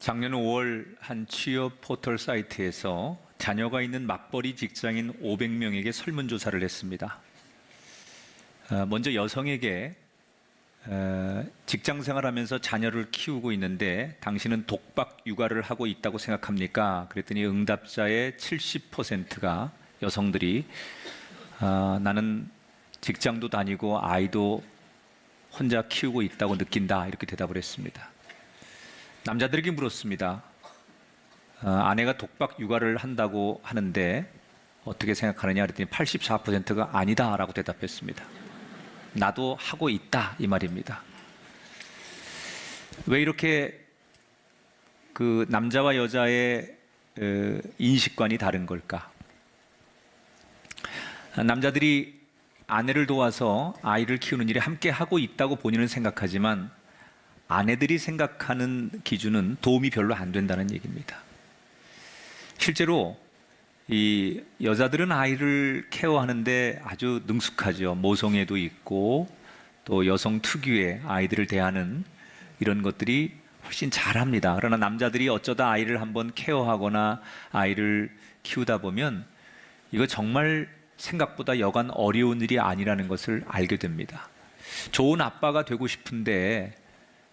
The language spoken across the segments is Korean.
작년 5월 한 취업 포털 사이트에서 자녀가 있는 맞벌이 직장인 500명에게 설문조사를 했습니다. 먼저 여성에게 직장 생활하면서 자녀를 키우고 있는데 당신은 독박 육아를 하고 있다고 생각합니까? 그랬더니 응답자의 70%가 여성들이 나는 직장도 다니고 아이도 혼자 키우고 있다고 느낀다, 이렇게 대답을 했습니다. 남자들에게 물었습니다. 아내가 독박 육아를 한다고 하는데 어떻게 생각하느냐 그랬더니 84%가 아니다라고 대답했습니다. 나도 하고 있다, 이 말입니다. 왜 이렇게 그 남자와 여자의 인식관이 다른 걸까? 남자들이 아내를 도와서 아이를 키우는 일에 함께 하고 있다고 본인은 생각하지만 아내들이 생각하는 기준은 도움이 별로 안 된다는 얘기입니다. 실제로 이 여자들은 아이를 케어하는데 아주 능숙하죠. 모성애도 있고 또 여성 특유의 아이들을 대하는 이런 것들이 훨씬 잘합니다. 그러나 남자들이 어쩌다 아이를 한번 케어하거나 아이를 키우다 보면 이거 정말 생각보다 여간 어려운 일이 아니라는 것을 알게 됩니다. 좋은 아빠가 되고 싶은데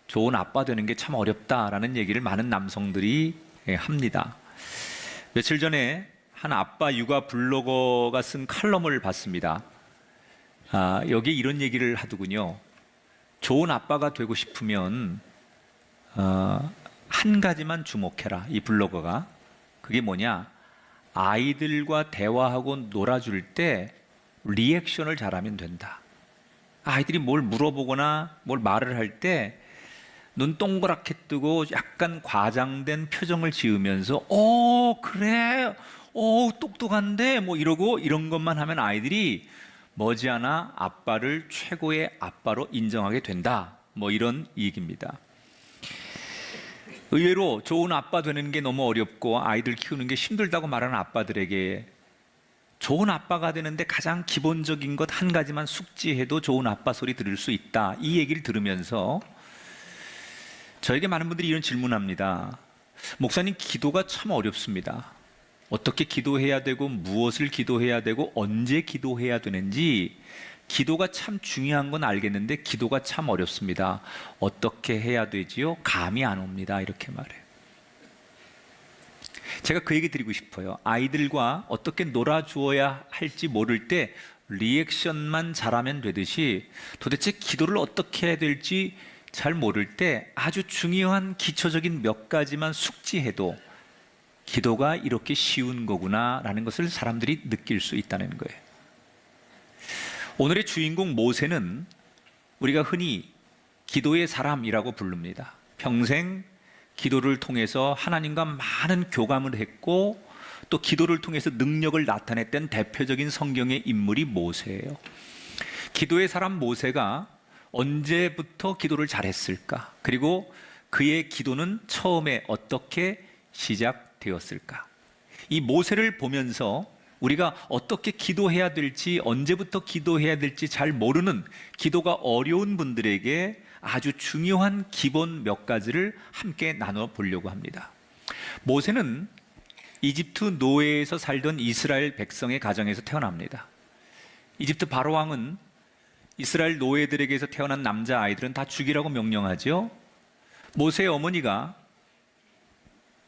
좋은 아빠 되는 게 참 어렵다라는 얘기를 많은 남성들이 합니다. 며칠 전에 한 아빠 육아 블로거가 쓴 칼럼을 봤습니다. 여기에 이런 얘기를 하더군요. 좋은 아빠가 되고 싶으면 한 가지만 주목해라. 이 블로거가. 그게 뭐냐? 아이들과 대화하고 놀아줄 때 리액션을 잘하면 된다. 아이들이 뭘 물어보거나 뭘 말을 할 때 눈 동그랗게 뜨고 약간 과장된 표정을 지으면서 그래, 똑똑한데 뭐 이러고 이런 것만 하면 아이들이 머지않아 아빠를 최고의 아빠로 인정하게 된다, 뭐 이런 얘기입니다. 의외로 좋은 아빠 되는 게 너무 어렵고 아이들 키우는 게 힘들다고 말하는 아빠들에게 좋은 아빠가 되는데 가장 기본적인 것 한 가지만 숙지해도 좋은 아빠 소리 들을 수 있다, 이 얘기를 들으면서 저에게 많은 분들이 이런 질문합니다. 목사님, 기도가 참 어렵습니다. 어떻게 기도해야 되고 무엇을 기도해야 되고 언제 기도해야 되는지 기도가 참 중요한 건 알겠는데 기도가 참 어렵습니다. 어떻게 해야 되지요? 감이 안 옵니다. 이렇게 말해요. 제가 그 얘기 드리고 싶어요. 아이들과 어떻게 놀아주어야 할지 모를 때 리액션만 잘하면 되듯이 도대체 기도를 어떻게 해야 될지 잘 모를 때 아주 중요한 기초적인 몇 가지만 숙지해도 기도가 이렇게 쉬운 거구나 라는 것을 사람들이 느낄 수 있다는 거예요. 오늘의 주인공 모세는 우리가 흔히 기도의 사람이라고 부릅니다. 평생 기도를 통해서 하나님과 많은 교감을 했고 또 기도를 통해서 능력을 나타냈던 대표적인 성경의 인물이 모세예요. 기도의 사람 모세가 언제부터 기도를 잘했을까? 그리고 그의 기도는 처음에 어떻게 시작되었을까? 이 모세를 보면서 우리가 어떻게 기도해야 될지, 언제부터 기도해야 될지 잘 모르는 기도가 어려운 분들에게 아주 중요한 기본 몇 가지를 함께 나눠 보려고 합니다. 모세는 이집트 노예에서 살던 이스라엘 백성의 가정에서 태어납니다. 이집트 바로왕은 이스라엘 노예들에게서 태어난 남자 아이들은 다 죽이라고 명령하죠. 모세의 어머니가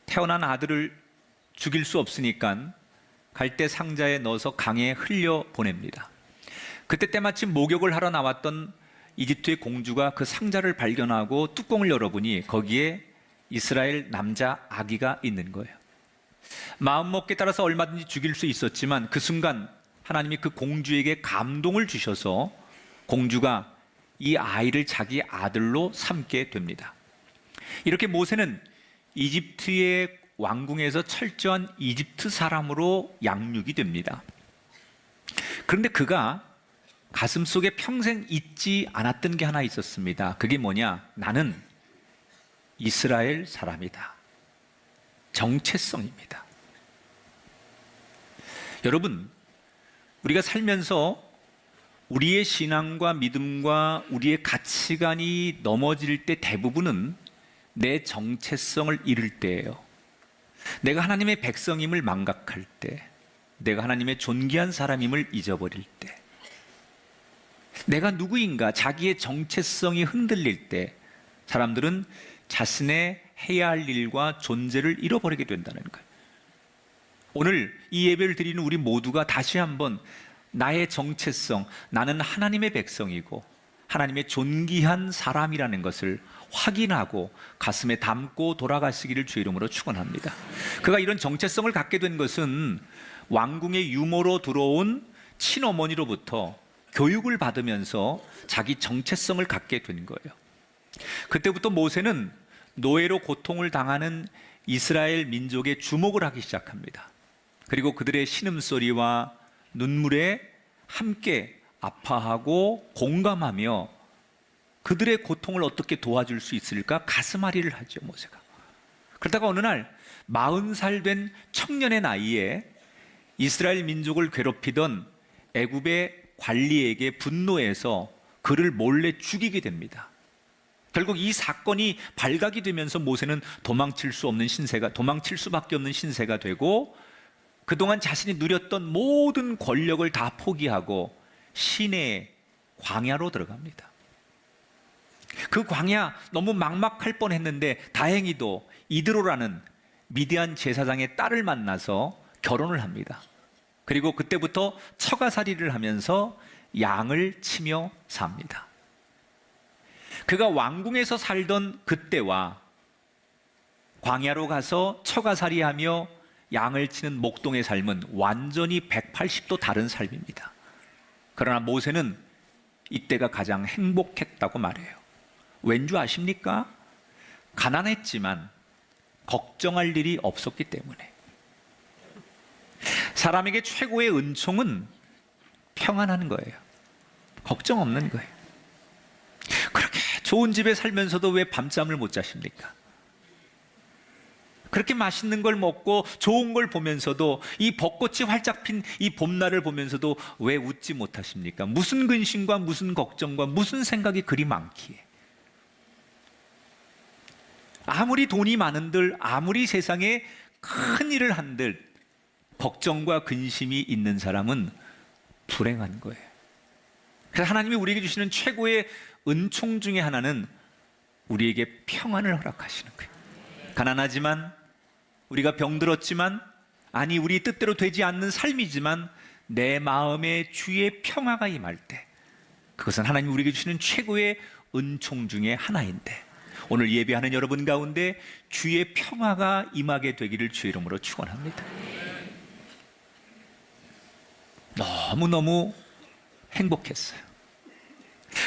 태어난 아들을 죽일 수 없으니까 갈대 상자에 넣어서 강에 흘려 보냅니다. 그때 때마침 목욕을 하러 나왔던 이집트의 공주가 그 상자를 발견하고 뚜껑을 열어보니 거기에 이스라엘 남자 아기가 있는 거예요. 마음먹기에 따라서 얼마든지 죽일 수 있었지만 그 순간 하나님이 그 공주에게 감동을 주셔서 공주가 이 아이를 자기 아들로 삼게 됩니다. 이렇게 모세는 이집트의 왕궁에서 철저한 이집트 사람으로 양육이 됩니다. 그런데 그가 가슴속에 평생 잊지 않았던 게 하나 있었습니다. 그게 뭐냐? 나는 이스라엘 사람이다. 정체성입니다. 여러분, 우리가 살면서 우리의 신앙과 믿음과 우리의 가치관이 넘어질 때 대부분은 내 정체성을 잃을 때예요. 내가 하나님의 백성임을 망각할 때, 내가 하나님의 존귀한 사람임을 잊어버릴 때, 내가 누구인가 자기의 정체성이 흔들릴 때 사람들은 자신의 해야 할 일과 존재를 잃어버리게 된다는 거예요. 오늘 이 예배를 드리는 우리 모두가 다시 한번 나의 정체성, 나는 하나님의 백성이고 하나님의 존귀한 사람이라는 것을 확인하고 가슴에 담고 돌아가시기를 주의 이름으로 축원합니다. 그가 이런 정체성을 갖게 된 것은 왕궁의 유모로 들어온 친어머니로부터 교육을 받으면서 자기 정체성을 갖게 된 거예요. 그때부터 모세는 노예로 고통을 당하는 이스라엘 민족에 주목을 하기 시작합니다. 그리고 그들의 신음소리와 눈물에 함께 아파하고 공감하며 그들의 고통을 어떻게 도와줄 수 있을까 가슴앓이를 하죠, 모세가. 그러다가 어느 날 40살 된 청년의 나이에 이스라엘 민족을 괴롭히던 애굽의 관리에게 분노해서 그를 몰래 죽이게 됩니다. 결국 이 사건이 발각이 되면서 모세는 도망칠 수밖에 없는 신세가 되고 그동안 자신이 누렸던 모든 권력을 다 포기하고 시내의 광야로 들어갑니다. 그 광야 너무 막막할 뻔했는데 다행히도 이드로라는 미디안 제사장의 딸을 만나서 결혼을 합니다. 그리고 그때부터 처가살이를 하면서 양을 치며 삽니다. 그가 왕궁에서 살던 그때와 광야로 가서 처가살이하며 양을 치는 목동의 삶은 완전히 180도 다른 삶입니다. 그러나 모세는 이때가 가장 행복했다고 말해요. 왠 줄 아십니까? 가난했지만 걱정할 일이 없었기 때문에. 사람에게 최고의 은총은 평안한 거예요. 걱정 없는 거예요. 그렇게 좋은 집에 살면서도 왜 밤잠을 못 자십니까? 그렇게 맛있는 걸 먹고 좋은 걸 보면서도 이 벚꽃이 활짝 핀 이 봄날을 보면서도 왜 웃지 못하십니까? 무슨 근심과 무슨 걱정과 무슨 생각이 그리 많기에. 아무리 돈이 많은들, 아무리 세상에 큰 일을 한들 걱정과 근심이 있는 사람은 불행한 거예요. 그래서 하나님이 우리에게 주시는 최고의 은총 중에 하나는 우리에게 평안을 허락하시는 거예요. 가난하지만, 우리가 병들었지만, 아니 우리 뜻대로 되지 않는 삶이지만 내 마음에 주의 평화가 임할 때, 그것은 하나님이 우리에게 주시는 최고의 은총 중에 하나인데, 오늘 예배하는 여러분 가운데 주의 평화가 임하게 되기를 주의 이름으로 축원합니다. 너무너무 행복했어요.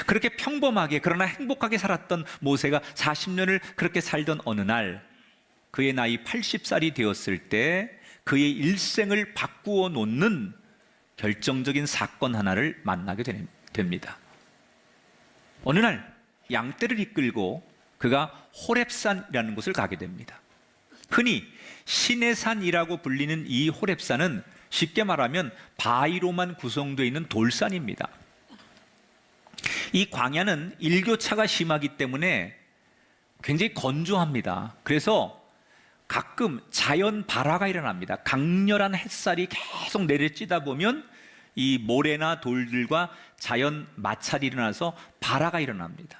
그렇게 평범하게 그러나 행복하게 살았던 모세가 40년을 그렇게 살던 어느 날, 그의 나이 80살이 되었을 때 그의 일생을 바꾸어 놓는 결정적인 사건 하나를 만나게 됩니다. 어느 날 양떼를 이끌고 그가 호렙산이라는 곳을 가게 됩니다. 흔히 신의 산이라고 불리는 이 호렙산은 쉽게 말하면 바위로만 구성되어 있는 돌산입니다. 이 광야는 일교차가 심하기 때문에 굉장히 건조합니다. 그래서 가끔 자연 발화가 일어납니다. 강렬한 햇살이 계속 내려찌다 보면 이 모래나 돌들과 자연 마찰이 일어나서 발화가 일어납니다.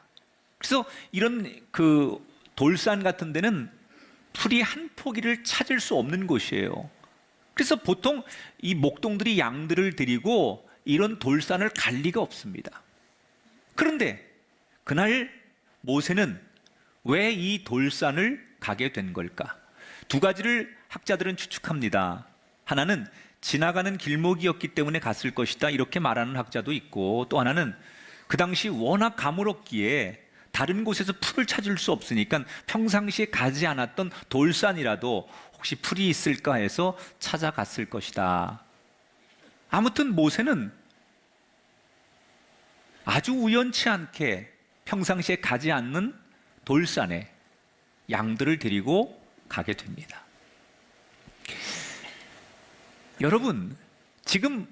그래서 이런 그 돌산 같은 데는 풀이 한 포기를 찾을 수 없는 곳이에요. 그래서 보통 이 목동들이 양들을 데리고 이런 돌산을 갈 리가 없습니다. 그런데 그날 모세는 왜 이 돌산을 가게 된 걸까? 두 가지를 학자들은 추측합니다. 하나는 지나가는 길목이었기 때문에 갔을 것이다, 이렇게 말하는 학자도 있고, 또 하나는 그 당시 워낙 가물었기에 다른 곳에서 풀을 찾을 수 없으니까 평상시에 가지 않았던 돌산이라도 혹시 풀이 있을까 해서 찾아갔을 것이다. 아무튼 모세는 아주 우연치 않게 평상시에 가지 않는 돌산에 양들을 데리고 가게 됩니다. 여러분, 지금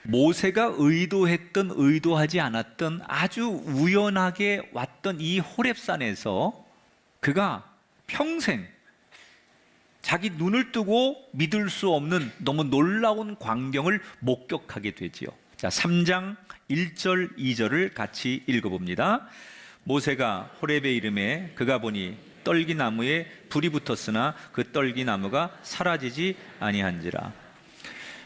모세가 의도했던 의도하지 않았던 아주 우연하게 왔던 이 호렙산에서 그가 평생 자기 눈을 뜨고 믿을 수 없는 너무 놀라운 광경을 목격하게 되지요. 자, 3장 1절 2절을 같이 읽어봅니다. 모세가 호렙의 이름에 그가 보니 떨기나무에 불이 붙었으나 그 떨기나무가 사라지지 아니한지라.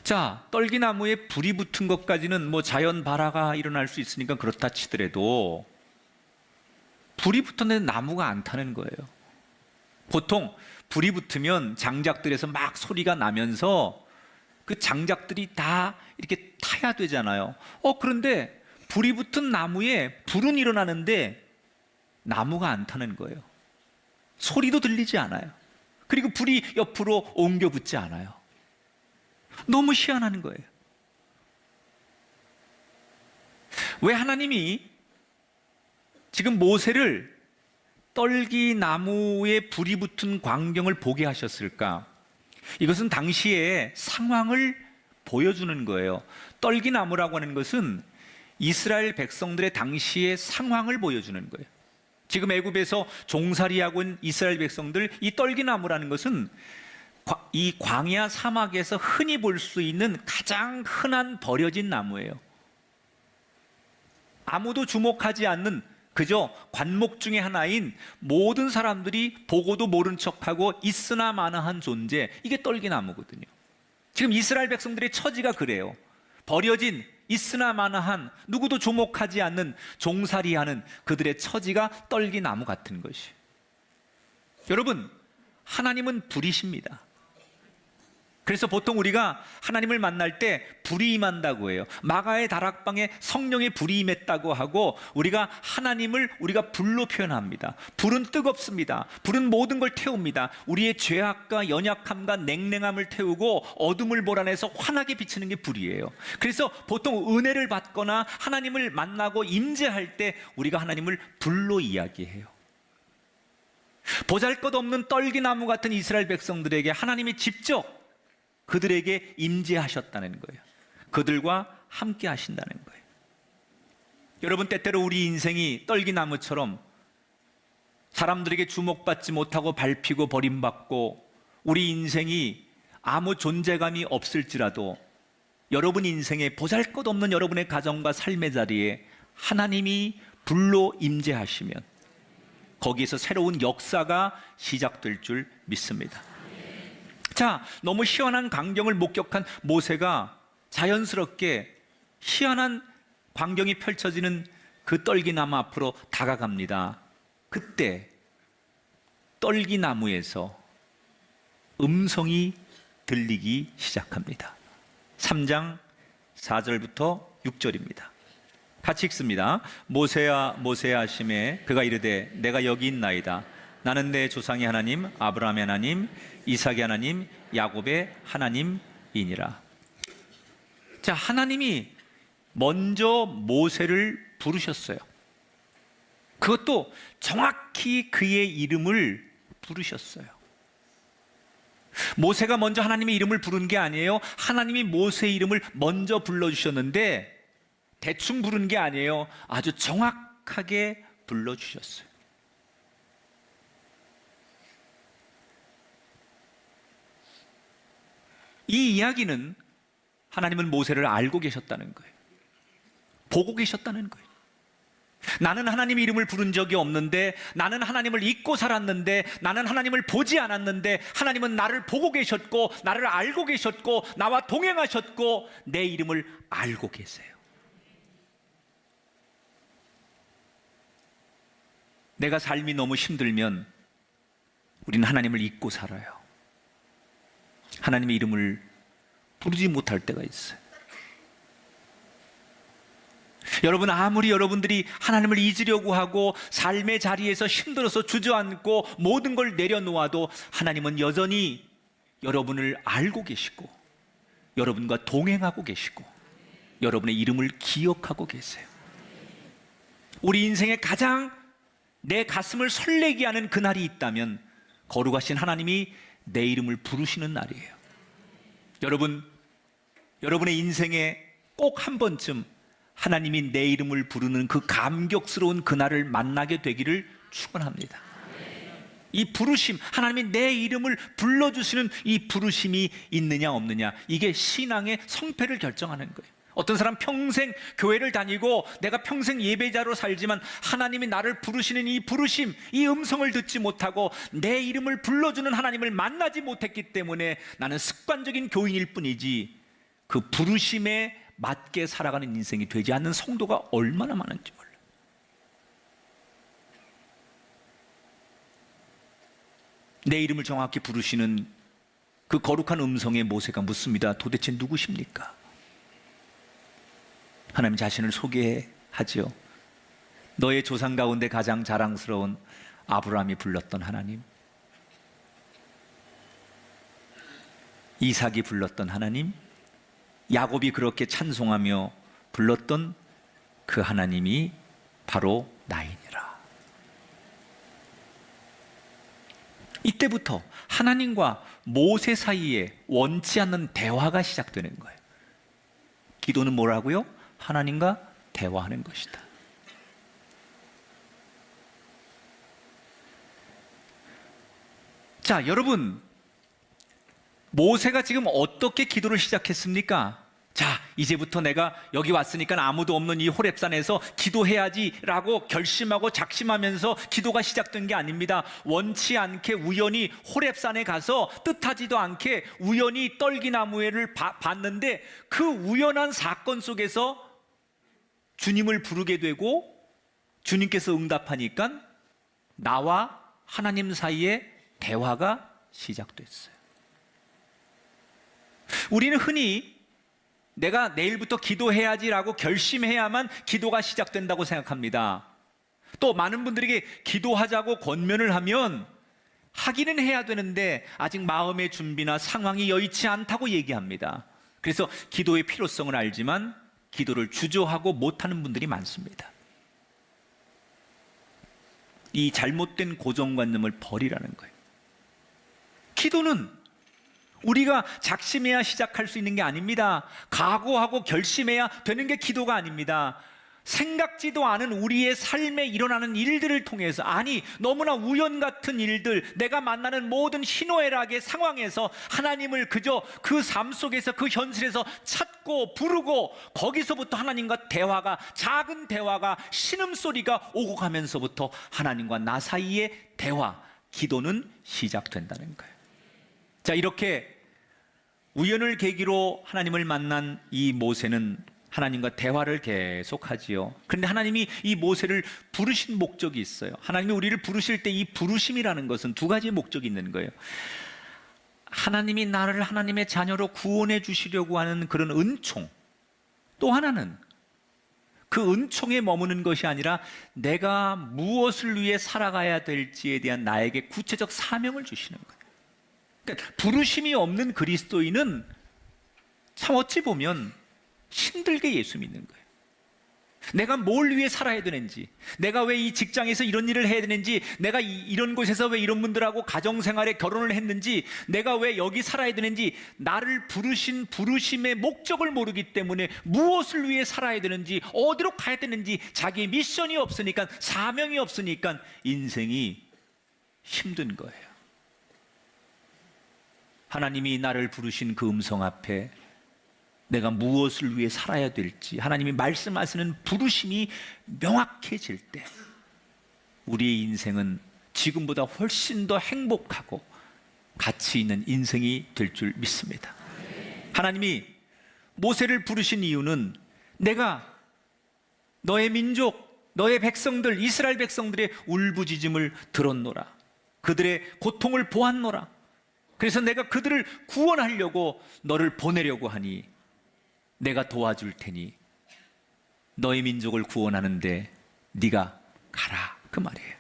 자, 떨기나무에 불이 붙은 것까지는 뭐 자연 발화가 일어날 수 있으니까 그렇다 치더라도 불이 붙었는데 나무가 안 타는 거예요. 보통 불이 붙으면 장작들에서 막 소리가 나면서 그 장작들이 다 이렇게 타야 되잖아요. 그런데 불이 붙은 나무에 불은 일어나는데 나무가 안 타는 거예요. 소리도 들리지 않아요. 그리고 불이 옆으로 옮겨 붙지 않아요. 너무 희한한 거예요. 왜 하나님이 지금 모세를 떨기나무에 불이 붙은 광경을 보게 하셨을까? 이것은 당시의 상황을 보여주는 거예요. 떨기나무라고 하는 것은 이스라엘 백성들의 당시의 상황을 보여주는 거예요. 지금 애굽에서 종살이하고 있는 이스라엘 백성들, 이 떨기나무라는 것은 이 광야 사막에서 흔히 볼 수 있는 가장 흔한 버려진 나무예요. 아무도 주목하지 않는 그저 관목 중에 하나인 모든 사람들이 보고도 모른 척하고 있으나 마나한 존재, 이게 떨기나무거든요. 지금 이스라엘 백성들의 처지가 그래요. 버려진, 있으나 마나한, 누구도 주목하지 않는 종살이하는 그들의 처지가 떨기나무 같은 것이. 여러분, 하나님은 불이십니다. 그래서 보통 우리가 하나님을 만날 때 불이 임한다고 해요. 마가의 다락방에 성령의 불이 임했다고 하고, 우리가 하나님을 우리가 불로 표현합니다. 불은 뜨겁습니다. 불은 모든 걸 태웁니다. 우리의 죄악과 연약함과 냉랭함을 태우고 어둠을 몰아내서 환하게 비치는 게 불이에요. 그래서 보통 은혜를 받거나 하나님을 만나고 임재할 때 우리가 하나님을 불로 이야기해요. 보잘것없는 떨기나무 같은 이스라엘 백성들에게 하나님이 직접 그들에게 임재하셨다는 거예요. 그들과 함께 하신다는 거예요. 여러분, 때때로 우리 인생이 떨기나무처럼 사람들에게 주목받지 못하고 밟히고 버림받고 우리 인생이 아무 존재감이 없을지라도 여러분 인생에 보잘것없는 여러분의 가정과 삶의 자리에 하나님이 불로 임재하시면 거기에서 새로운 역사가 시작될 줄 믿습니다. 자, 너무 희한한 광경을 목격한 모세가 자연스럽게 희한한 광경이 펼쳐지는 그 떨기나무 앞으로 다가갑니다. 그때 떨기나무에서 음성이 들리기 시작합니다. 3장 4절부터 6절입니다. 같이 읽습니다. 모세야 모세야 하시매 그가 이르되 내가 여기 있나이다. 나는 내 조상의 하나님 아브라함의 하나님 이삭의 하나님 야곱의 하나님이니라. 자, 하나님이 먼저 모세를 부르셨어요. 그것도 정확히 그의 이름을 부르셨어요. 모세가 먼저 하나님의 이름을 부른 게 아니에요. 하나님이 모세의 이름을 먼저 불러주셨는데 대충 부른 게 아니에요. 아주 정확하게 불러주셨어요. 이 이야기는 하나님은 모세를 알고 계셨다는 거예요. 보고 계셨다는 거예요. 나는 하나님의 이름을 부른 적이 없는데, 나는 하나님을 잊고 살았는데, 나는 하나님을 보지 않았는데 하나님은 나를 보고 계셨고 나를 알고 계셨고 나와 동행하셨고 내 이름을 알고 계세요. 내가 삶이 너무 힘들면 우리는 하나님을 잊고 살아요. 하나님의 이름을 부르지 못할 때가 있어요. 여러분, 아무리 여러분들이 하나님을 잊으려고 하고 삶의 자리에서 힘들어서 주저앉고 모든 걸 내려놓아도 하나님은 여전히 여러분을 알고 계시고 여러분과 동행하고 계시고 여러분의 이름을 기억하고 계세요. 우리 인생의 가장 내 가슴을 설레게 하는 그날이 있다면 거룩하신 하나님이 내 이름을 부르시는 날이에요. 여러분, 여러분의 인생에 꼭 한 번쯤 하나님이 내 이름을 부르는 그 감격스러운 그날을 만나게 되기를 축원합니다. 이 부르심, 하나님이 내 이름을 불러주시는 이 부르심이 있느냐 없느냐, 이게 신앙의 성패를 결정하는 거예요. 어떤 사람 평생 교회를 다니고 내가 평생 예배자로 살지만 하나님이 나를 부르시는 이 부르심, 이 음성을 듣지 못하고 내 이름을 불러주는 하나님을 만나지 못했기 때문에 나는 습관적인 교인일 뿐이지 그 부르심에 맞게 살아가는 인생이 되지 않는 성도가 얼마나 많은지 몰라요. 내 이름을 정확히 부르시는 그 거룩한 음성의 모세가 묻습니다. 도대체 누구십니까? 하나님 자신을 소개하죠. 너의 조상 가운데 가장 자랑스러운 아브라함이 불렀던 하나님, 이삭이 불렀던 하나님, 야곱이 그렇게 찬송하며 불렀던 그 하나님이 바로 나이니라. 이때부터 하나님과 모세 사이에 원치 않는 대화가 시작되는 거예요. 기도는 뭐라고요? 하나님과 대화하는 것이다. 자, 여러분, 모세가 지금 어떻게 기도를 시작했습니까? 자, 이제부터 내가 여기 왔으니까 아무도 없는 이 호렙산에서 기도해야지라고 결심하고 작심하면서 기도가 시작된 게 아닙니다. 원치 않게 우연히 호렙산에 가서 뜻하지도 않게 우연히 떨기나무를 봤는데 그 우연한 사건 속에서 주님을 부르게 되고 주님께서 응답하니까 나와 하나님 사이에 대화가 시작됐어요. 우리는 흔히 내가 내일부터 기도해야지라고 결심해야만 기도가 시작된다고 생각합니다. 또 많은 분들에게 기도하자고 권면을 하면 하기는 해야 되는데 아직 마음의 준비나 상황이 여의치 않다고 얘기합니다. 그래서 기도의 필요성을 알지만 기도를 주저하고 못하는 분들이 많습니다. 이 잘못된 고정관념을 버리라는 거예요. 기도는 우리가 작심해야 시작할 수 있는 게 아닙니다. 각오하고 결심해야 되는 게 기도가 아닙니다. 생각지도 않은 우리의 삶에 일어나는 일들을 통해서, 아니 너무나 우연 같은 일들, 내가 만나는 모든 희노애락의 상황에서 하나님을 그저 그 삶 속에서 그 현실에서 찾고 부르고 거기서부터 하나님과 대화가, 작은 대화가, 신음소리가 오고 가면서부터 하나님과 나 사이의 대화, 기도는 시작된다는 거예요. 자, 이렇게 우연을 계기로 하나님을 만난 이 모세는 하나님과 대화를 계속하지요. 그런데 하나님이 이 모세를 부르신 목적이 있어요. 하나님이 우리를 부르실 때 이 부르심이라는 것은 두 가지 목적이 있는 거예요. 하나님이 나를 하나님의 자녀로 구원해 주시려고 하는 그런 은총, 또 하나는 그 은총에 머무는 것이 아니라 내가 무엇을 위해 살아가야 될지에 대한 나에게 구체적 사명을 주시는 거예요. 그러니까 부르심이 없는 그리스도인은 참 어찌 보면 힘들게 예수 믿는 거예요. 내가 뭘 위해 살아야 되는지, 내가 왜 이 직장에서 이런 일을 해야 되는지, 내가 이런 곳에서 왜 이런 분들하고 가정생활에 결혼을 했는지, 내가 왜 여기 살아야 되는지, 나를 부르신 부르심의 목적을 모르기 때문에 무엇을 위해 살아야 되는지, 어디로 가야 되는지 자기의 미션이 없으니까, 사명이 없으니까 인생이 힘든 거예요. 하나님이 나를 부르신 그 음성 앞에 내가 무엇을 위해 살아야 될지 하나님이 말씀하시는 부르심이 명확해질 때 우리의 인생은 지금보다 훨씬 더 행복하고 가치 있는 인생이 될 줄 믿습니다. 하나님이 모세를 부르신 이유는 내가 너의 민족, 너의 백성들, 이스라엘 백성들의 울부짖음을 들었노라. 그들의 고통을 보았노라. 그래서 내가 그들을 구원하려고 너를 보내려고 하니 내가 도와줄 테니 너의 민족을 구원하는데 네가 가라, 그 말이에요.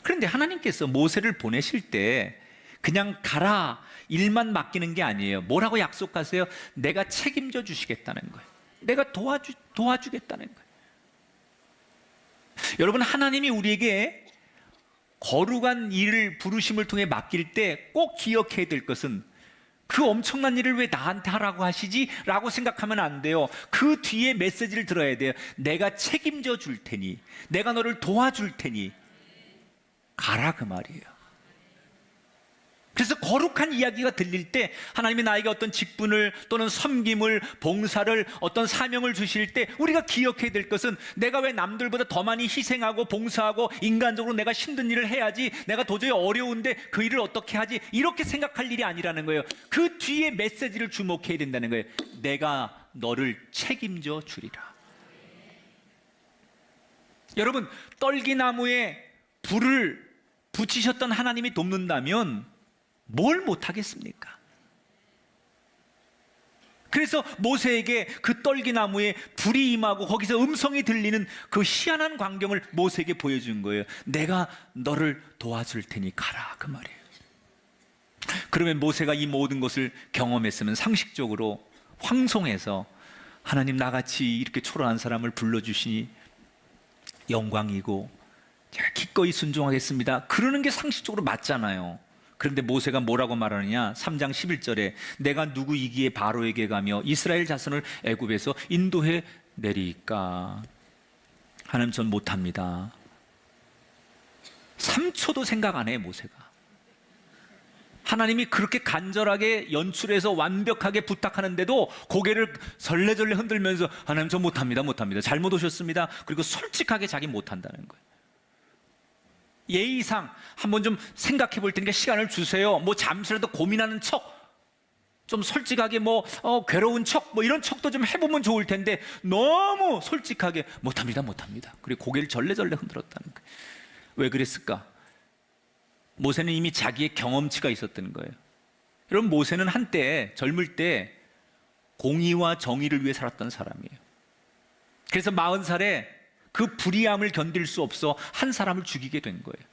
그런데 하나님께서 모세를 보내실 때 그냥 가라, 일만 맡기는 게 아니에요. 뭐라고 약속하세요? 내가 책임져 주시겠다는 거예요. 내가 도와주겠다는 거예요. 여러분, 하나님이 우리에게 거룩한 일을 부르심을 통해 맡길 때 꼭 기억해야 될 것은 그 엄청난 일을 왜 나한테 하라고 하시지? 라고 생각하면 안 돼요. 그 뒤에 메시지를 들어야 돼요. 내가 책임져 줄 테니, 내가 너를 도와줄 테니. 가라 그 말이에요. 그래서 거룩한 이야기가 들릴 때 하나님이 나에게 어떤 직분을 또는 섬김을, 봉사를, 어떤 사명을 주실 때 우리가 기억해야 될 것은 내가 왜 남들보다 더 많이 희생하고 봉사하고 인간적으로 내가 힘든 일을 해야지, 내가 도저히 어려운데 그 일을 어떻게 하지, 이렇게 생각할 일이 아니라는 거예요. 그 뒤에 메시지를 주목해야 된다는 거예요. 내가 너를 책임져 주리라. 여러분, 떨기나무에 불을 붙이셨던 하나님이 돕는다면 뭘 못하겠습니까? 그래서 모세에게 그 떨기나무에 불이 임하고 거기서 음성이 들리는 그 희한한 광경을 모세에게 보여준 거예요. 내가 너를 도와줄 테니 가라 그 말이에요. 그러면 모세가 이 모든 것을 경험했으면 상식적으로 황송해서 하나님, 나같이 이렇게 초라한 사람을 불러주시니 영광이고 제가 기꺼이 순종하겠습니다, 그러는 게 상식적으로 맞잖아요. 그런데 모세가 뭐라고 말하느냐, 3장 11절에 내가 누구이기에 바로에게 가며 이스라엘 자손을 애굽에서 인도해 내리까. 하나님, 전 못합니다. 3초도 생각 안 해요 모세가. 하나님이 그렇게 간절하게 연출해서 완벽하게 부탁하는데도 고개를 설레설레 흔들면서 하나님, 전 못합니다, 잘못 오셨습니다. 그리고 솔직하게 자기 못한다는 거예요. 예의상 한번 좀 생각해 볼 테니까 시간을 주세요. 뭐 잠시라도 고민하는 척, 좀 솔직하게 괴로운 척, 이런 척도 좀 해보면 좋을 텐데 너무 솔직하게 못합니다. 그리고 고개를 절레절레 흔들었다는 거예요. 왜 그랬을까? 모세는 이미 자기의 경험치가 있었던 거예요. 여러분, 모세는 한때 젊을 때 공의와 정의를 위해 살았던 사람이에요. 그래서 40살에 그 불의함을 견딜 수 없어 한 사람을 죽이게 된 거예요.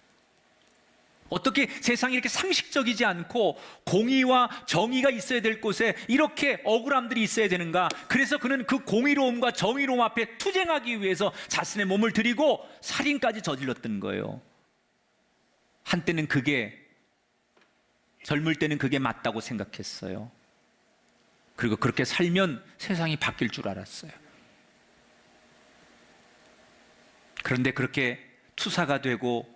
어떻게 세상이 이렇게 상식적이지 않고 공의와 정의가 있어야 될 곳에 이렇게 억울함들이 있어야 되는가? 그래서 그는 그 공의로움과 정의로움 앞에 투쟁하기 위해서 자신의 몸을 들이고 살인까지 저질렀던 거예요. 한때는 젊을 때는 그게 맞다고 생각했어요. 그리고 그렇게 살면 세상이 바뀔 줄 알았어요. 그런데 그렇게 투사가 되고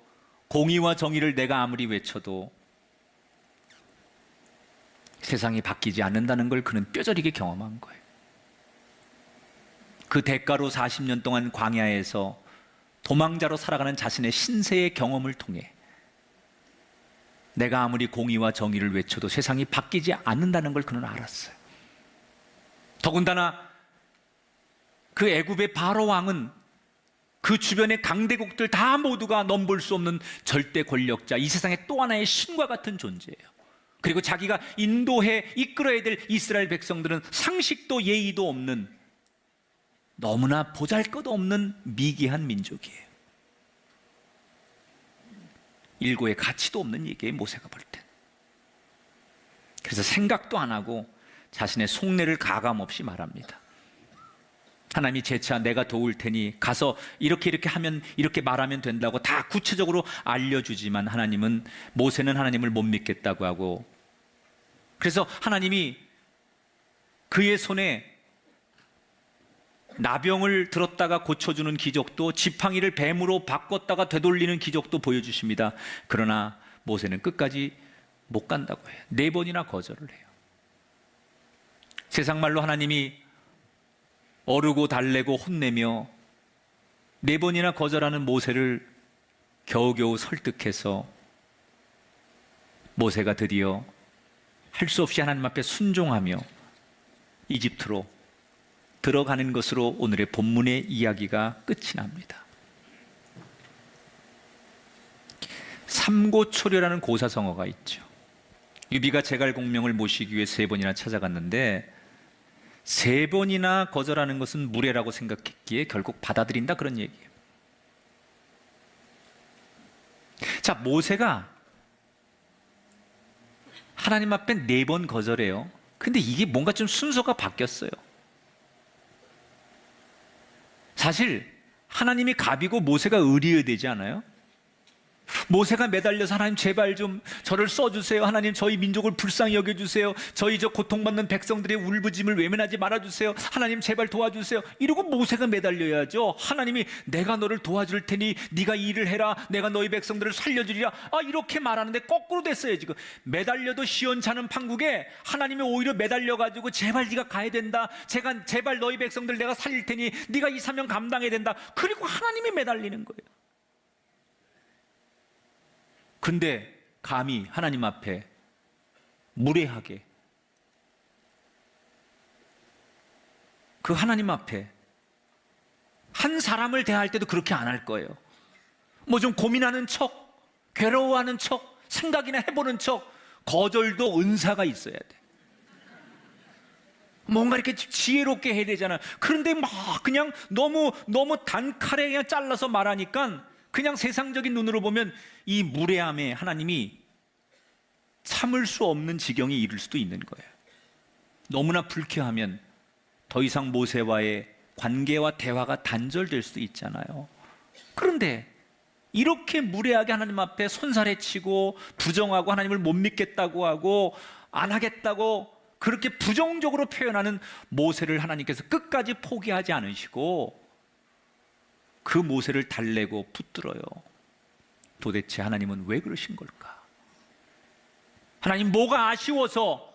공의와 정의를 내가 아무리 외쳐도 세상이 바뀌지 않는다는 걸 그는 뼈저리게 경험한 거예요. 그 대가로 40년 동안 광야에서 도망자로 살아가는 자신의 신세의 경험을 통해 내가 아무리 공의와 정의를 외쳐도 세상이 바뀌지 않는다는 걸 그는 알았어요. 더군다나 그 애굽의 바로 왕은 그 주변의 강대국들 다 모두가 넘볼 수 없는 절대 권력자, 이 세상의 또 하나의 신과 같은 존재예요. 그리고 자기가 인도해 이끌어야 될 이스라엘 백성들은 상식도 예의도 없는, 너무나 보잘것없는 미개한 민족이에요. 일고의 가치도 없는 얘기예요, 모세가 볼 땐. 그래서 생각도 안 하고 자신의 속내를 가감없이 말합니다. 하나님이 재차 내가 도울 테니 가서 이렇게 하면, 이렇게 말하면 된다고 다 구체적으로 알려주지만 모세는 하나님을 못 믿겠다고 하고, 그래서 하나님이 그의 손에 나병을 들었다가 고쳐주는 기적도, 지팡이를 뱀으로 바꿨다가 되돌리는 기적도 보여주십니다. 그러나 모세는 끝까지 못 간다고 해요. 4번이나 거절을 해요. 세상 말로 하나님이 어르고 달래고 혼내며 4번이나 거절하는 모세를 겨우겨우 설득해서 모세가 드디어 할 수 없이 하나님 앞에 순종하며 이집트로 들어가는 것으로 오늘의 본문의 이야기가 끝이 납니다. 삼고초려라는 고사성어가 있죠. 유비가 제갈공명을 모시기 위해 3번이나 찾아갔는데 3번이나 거절하는 것은 무례라고 생각했기에 결국 받아들인다, 그런 얘기예요. 자, 모세가 하나님 앞에 4번 거절해요. 근데 이게 뭔가 좀 순서가 바뀌었어요. 사실 하나님이 갑이고 모세가 을이어야 되지 않아요? 모세가 매달려서 하나님 제발 좀 저를 써주세요. 하나님 저희 민족을 불쌍히 여겨주세요. 저희 저 고통받는 백성들의 울부짖음을 외면하지 말아주세요. 하나님 제발 도와주세요. 이러고 모세가 매달려야죠. 하나님이 내가 너를 도와줄 테니 네가 이 일을 해라. 내가 너희 백성들을 살려주리라. 이렇게 말하는데 거꾸로 됐어요. 지금 매달려도 시원찮은 판국에 하나님이 오히려 매달려가지고 제발 네가 가야 된다. 제발 너희 백성들 내가 살릴 테니 네가 이 사명 감당해야 된다. 그리고 하나님이 매달리는 거예요. 근데 감히 하나님 앞에 무례하게 그 하나님 앞에 한 사람을 대할 때도 그렇게 안 할 거예요. 뭐 좀 고민하는 척, 괴로워하는 척, 생각이나 해보는 척, 거절도 은사가 있어야 돼. 뭔가 이렇게 지혜롭게 해야 되잖아. 그런데 막 그냥 너무 단칼에 그냥 잘라서 말하니까 그냥 세상적인 눈으로 보면 이 무례함에 하나님이 참을 수 없는 지경에 이를 수도 있는 거예요. 너무나 불쾌하면 더 이상 모세와의 관계와 대화가 단절될 수도 있잖아요. 그런데 이렇게 무례하게 하나님 앞에 손살해치고 부정하고 하나님을 못 믿겠다고 하고 안 하겠다고 그렇게 부정적으로 표현하는 모세를 하나님께서 끝까지 포기하지 않으시고 그 모세를 달래고 붙들어요. 도대체 하나님은 왜 그러신 걸까? 하나님 뭐가 아쉬워서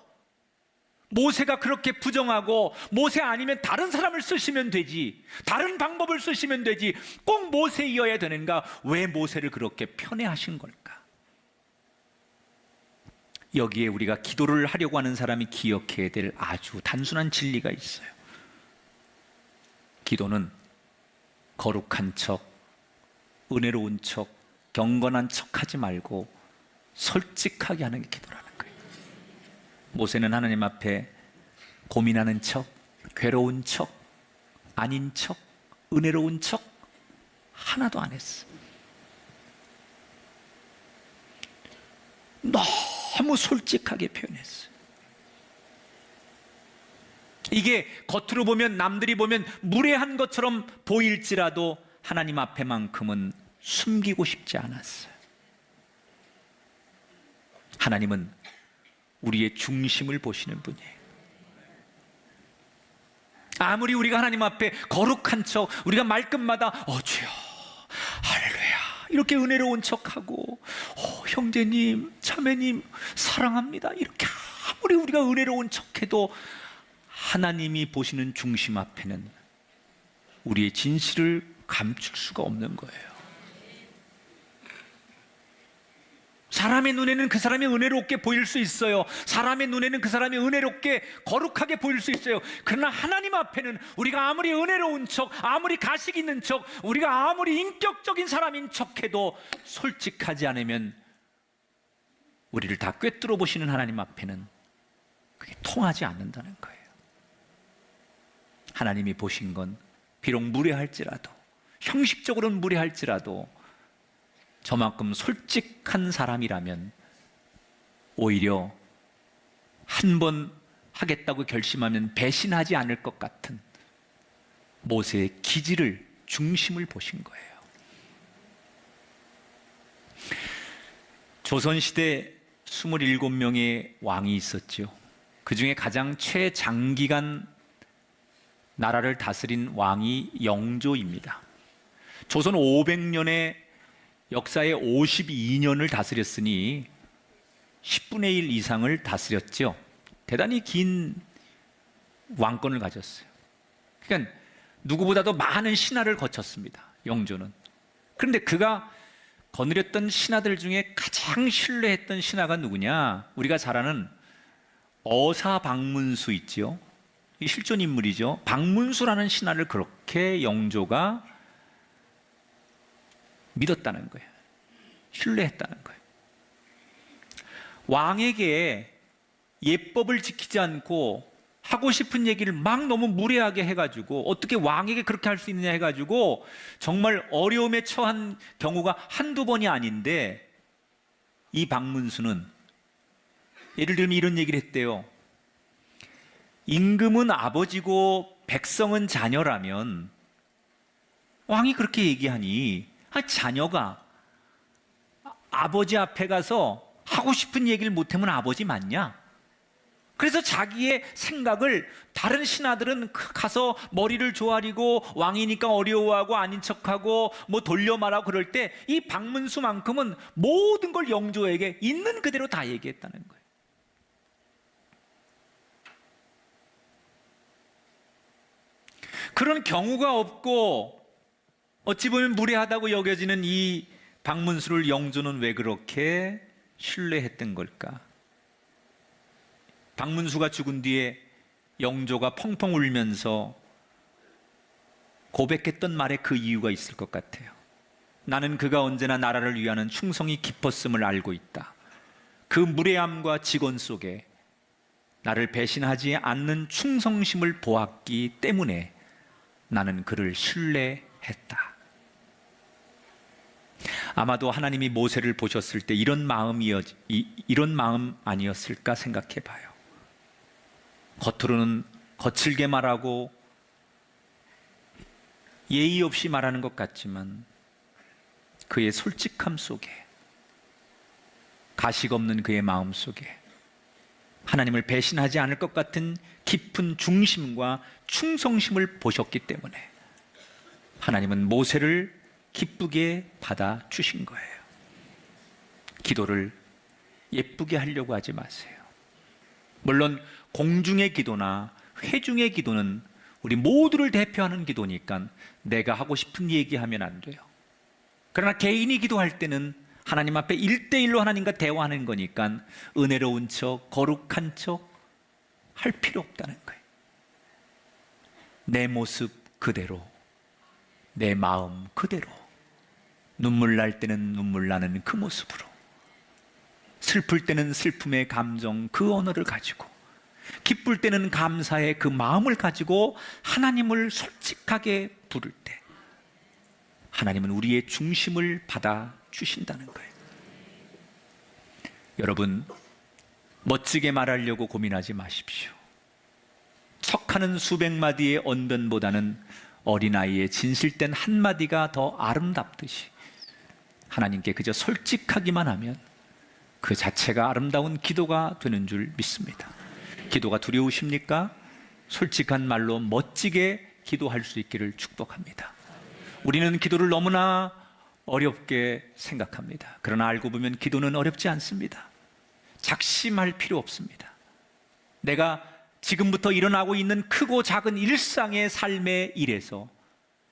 모세가 그렇게 부정하고 모세 아니면 다른 사람을 쓰시면 되지, 다른 방법을 쓰시면 되지, 꼭 모세이어야 되는가? 왜 모세를 그렇게 편애하신 걸까? 여기에 우리가 기도를 하려고 하는 사람이 기억해야 될 아주 단순한 진리가 있어요. 기도는 거룩한 척, 은혜로운 척, 경건한 척 하지 말고 솔직하게 하는 게 기도라는 거예요. 모세는 하나님 앞에 고민하는 척, 괴로운 척, 아닌 척, 은혜로운 척 하나도 안 했어. 너무 솔직하게 표현했어요. 이게 겉으로 보면, 남들이 보면 무례한 것처럼 보일지라도 하나님 앞에만큼은 숨기고 싶지 않았어요. 하나님은 우리의 중심을 보시는 분이에요. 아무리 우리가 하나님 앞에 거룩한 척, 우리가 말끝마다 주여 할렐루야 이렇게 은혜로운 척하고 형제님, 자매님 사랑합니다 이렇게 아무리 우리가 은혜로운 척해도 하나님이 보시는 중심 앞에는 우리의 진실을 감출 수가 없는 거예요. 사람의 눈에는 그 사람이 은혜롭게 보일 수 있어요. 사람의 눈에는 그 사람이 은혜롭게 거룩하게 보일 수 있어요. 그러나 하나님 앞에는 우리가 아무리 은혜로운 척, 아무리 가식 있는 척, 우리가 아무리 인격적인 사람인 척해도 솔직하지 않으면 우리를 다 꿰뚫어 보시는 하나님 앞에는 그게 통하지 않는다는 거예요. 하나님이 보신 건 비록 무례할지라도, 형식적으로는 무례할지라도 저만큼 솔직한 사람이라면 오히려 한 번 하겠다고 결심하면 배신하지 않을 것 같은 모세의 기질을, 중심을 보신 거예요. 조선시대 27명의 왕이 있었죠. 그 중에 가장 최장기간 나라를 다스린 왕이 영조입니다. 조선 500년의 역사의 52년을 다스렸으니 10분의 1 이상을 다스렸죠. 대단히 긴 왕권을 가졌어요. 그러니까 누구보다도 많은 신하를 거쳤습니다. 영조는. 그런데 그가 거느렸던 신하들 중에 가장 신뢰했던 신하가 누구냐? 우리가 잘 아는 어사방문수 있죠. 이 실존 인물이죠. 방문수라는 신하를 그렇게 영조가 믿었다는 거예요. 신뢰했다는 거예요. 왕에게 예법을 지키지 않고 하고 싶은 얘기를 막 너무 무례하게 해가지고 어떻게 왕에게 그렇게 할 수 있느냐 해가지고 정말 어려움에 처한 경우가 한두 번이 아닌데 이 방문수는 예를 들면 이런 얘기를 했대요. 임금은 아버지고 백성은 자녀라면 왕이 그렇게 얘기하니 자녀가 아버지 앞에 가서 하고 싶은 얘기를 못하면 아버지 맞냐? 그래서 자기의 생각을 다른 신하들은 가서 머리를 조아리고 왕이니까 어려워하고 아닌 척하고 뭐 돌려 말하고 그럴 때 이 박문수만큼은 모든 걸 영조에게 있는 그대로 다 얘기했다는 거예요. 그런 경우가 없고 어찌 보면 무례하다고 여겨지는 이 박문수를 영조는 왜 그렇게 신뢰했던 걸까? 박문수가 죽은 뒤에 영조가 펑펑 울면서 고백했던 말에 그 이유가 있을 것 같아요. 나는 그가 언제나 나라를 위하는 충성이 깊었음을 알고 있다. 그 무례함과 직언 속에 나를 배신하지 않는 충성심을 보았기 때문에 나는 그를 신뢰했다. 아마도 하나님이 모세를 보셨을 때 이런 마음 아니었을까 생각해 봐요. 겉으로는 거칠게 말하고 예의 없이 말하는 것 같지만 그의 솔직함 속에, 가식 없는 그의 마음 속에 하나님을 배신하지 않을 것 같은 깊은 중심과 충성심을 보셨기 때문에 하나님은 모세를 기쁘게 받아주신 거예요. 기도를 예쁘게 하려고 하지 마세요. 물론 공중의 기도나 회중의 기도는 우리 모두를 대표하는 기도니까 내가 하고 싶은 얘기하면 안 돼요. 그러나 개인이 기도할 때는 하나님 앞에 1대1로 하나님과 대화하는 거니까 은혜로운 척, 거룩한 척 할 필요 없다는 거예요. 내 모습 그대로, 내 마음 그대로, 눈물 날 때는 눈물 나는 그 모습으로, 슬플 때는 슬픔의 감정 그 언어를 가지고, 기쁠 때는 감사의 그 마음을 가지고 하나님을 솔직하게 부를 때 하나님은 우리의 중심을 받아주신다는 거예요. 여러분, 멋지게 말하려고 고민하지 마십시오. 척하는 수백 마디의 언변보다는 어린아이의 진실된 한마디가 더 아름답듯이 하나님께 그저 솔직하기만 하면 그 자체가 아름다운 기도가 되는 줄 믿습니다. 기도가 두려우십니까? 솔직한 말로 멋지게 기도할 수 있기를 축복합니다. 우리는 기도를 너무나 어렵게 생각합니다. 그러나 알고 보면 기도는 어렵지 않습니다. 작심할 필요 없습니다. 내가 지금부터 일어나고 있는 크고 작은 일상의 삶의 일에서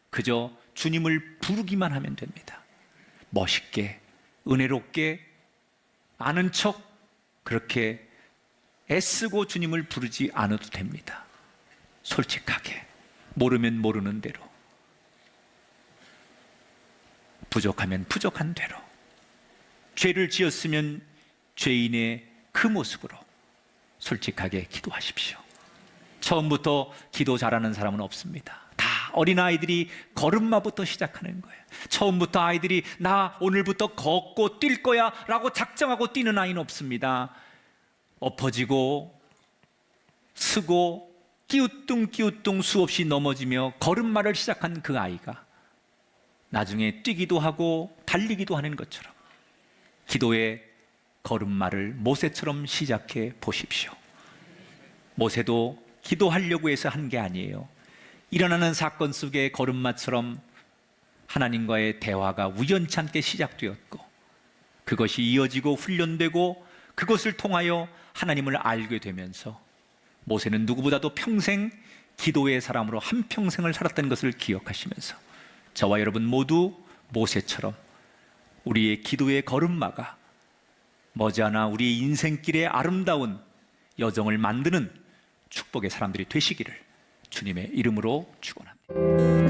그저 주님을 부르기만 하면 됩니다. 멋있게, 은혜롭게, 아는 척 그렇게 애쓰고 주님을 부르지 않아도 됩니다. 솔직하게, 모르면 모르는 대로, 부족하면 부족한 대로, 죄를 지었으면 죄인의 그 모습으로 솔직하게 기도하십시오. 처음부터 기도 잘하는 사람은 없습니다. 다 어린아이들이 걸음마부터 시작하는 거예요. 처음부터 아이들이 나 오늘부터 걷고 뛸 거야 라고 작정하고 뛰는 아이는 없습니다. 엎어지고 쓰고 끼우뚱 수없이 넘어지며 걸음마를 시작한 그 아이가 나중에 뛰기도 하고 달리기도 하는 것처럼 기도의 걸음마를 모세처럼 시작해 보십시오. 모세도 기도하려고 해서 한 게 아니에요. 일어나는 사건 속의 걸음마처럼 하나님과의 대화가 우연치 않게 시작되었고 그것이 이어지고 훈련되고 그것을 통하여 하나님을 알게 되면서 모세는 누구보다도 평생 기도의 사람으로 한평생을 살았다는 것을 기억하시면서 저와 여러분 모두 모세처럼 우리의 기도의 걸음마가 머지않아 우리의 인생길의 아름다운 여정을 만드는 축복의 사람들이 되시기를 주님의 이름으로 축원합니다.